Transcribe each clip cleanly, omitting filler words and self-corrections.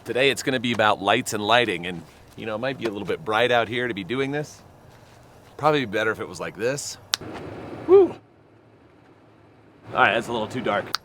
Today it's gonna be about lights and lighting, and you know, it might be a little bit bright out here to be doing this. Probably be better if it was like this. Woo! All right, that's a little too dark.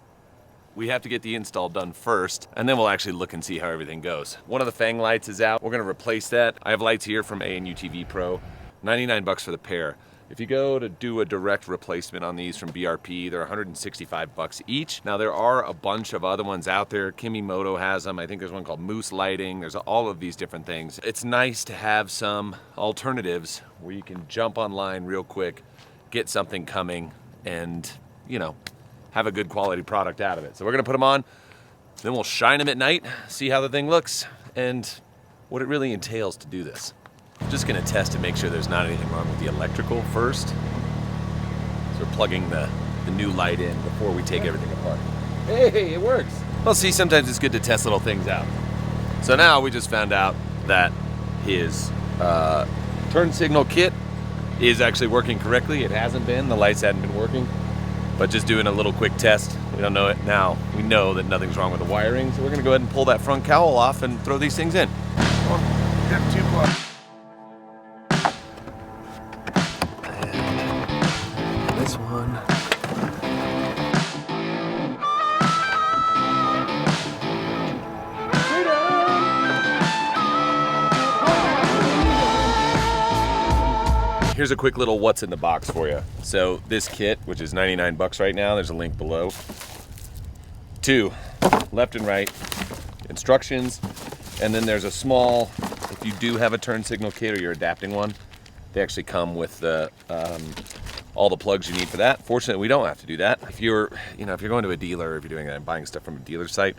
We have to get the install done first, and then we'll actually look and see how everything goes. One of the Fang lights is out. We're gonna replace that. I have lights here from A UTV PRO, 99 bucks for the pair. If you go to do a direct replacement on these from BRP, they're 165 bucks each. Now there are a bunch of other ones out there. Kimimoto has them. I think there's one called Moose Lighting. There's all of these different things. It's nice to have some alternatives where you can jump online real quick, get something coming, and you know, have a good quality product out of it. So we're gonna put them on, then we'll shine them at night, see how the thing looks, and what it really entails to do this. I'm just gonna test to make sure there's not anything wrong with the electrical first. So we're plugging the new light in before we take everything apart. Hey, it works. Well, see, sometimes it's good to test little things out. So now we just found out that his turn signal kit is actually working correctly. It hasn't been, the lights hadn't been working, but just doing a little quick test. We don't know it now. We know that nothing's wrong with the wiring, so we're gonna go ahead and pull that front cowl off and throw these things in. Got 2 plugs. This one. Here's a quick little what's in the box for you. So this kit, which is 99 bucks right now, there's a link below. 2 left and right instructions, and then there's a small, if you do have a turn signal kit or you're adapting one, they actually come with the all the plugs you need for that. Fortunately, we don't have to do that. If you're going to a dealer, or if you're doing that and buying stuff from a dealer site,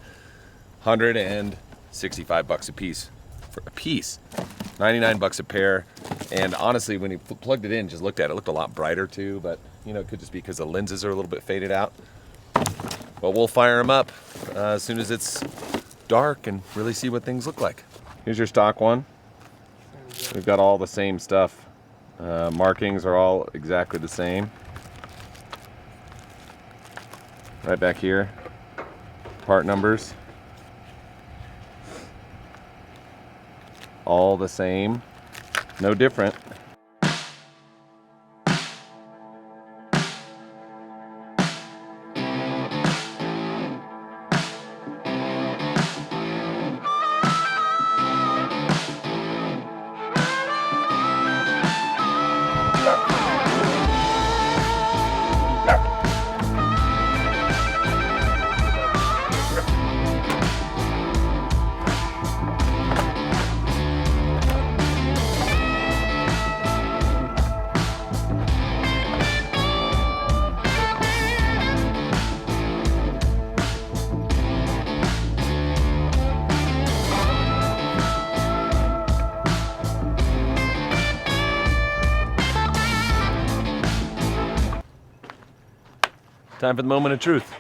165 bucks a piece for a piece, 99 bucks a pair. And honestly, when you plugged it in, just looked at it, it looked a lot brighter too, but you know, it could just be because the lenses are a little bit faded out. But we'll fire them up as soon as it's dark and really see what things look like. Here's your stock one. We've got all the same stuff. Markings are all exactly the same. Right back here, part numbers. All the same, no different. Time for the moment of truth.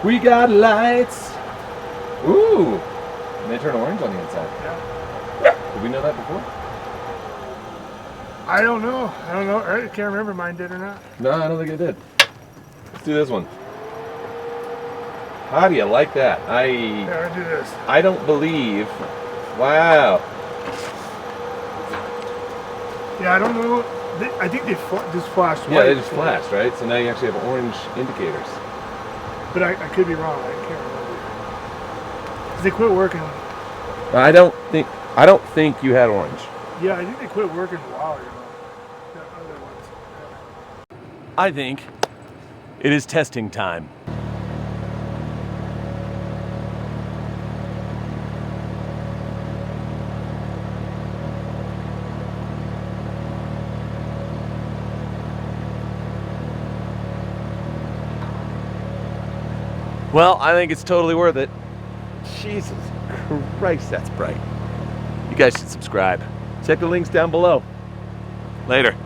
We got lights. Ooh, and they turn orange on the inside. Yeah. Did we know that before? I don't know. I can't remember if mine did or not. No, I don't think it did. Let's do this one. How do you like that? Yeah, I do this. I don't believe. Wow. Yeah, I don't know. I think they just flashed white. Yeah, they just flashed, right? So now you actually have orange indicators. But I could be wrong. I can't remember. 'Cause they quit working. I don't think you had orange. Yeah, I think they quit working a while ago. The other ones. Yeah. I think it is testing time. Well, I think it's totally worth it. Jesus Christ, that's bright. You guys should subscribe. Check the links down below. Later.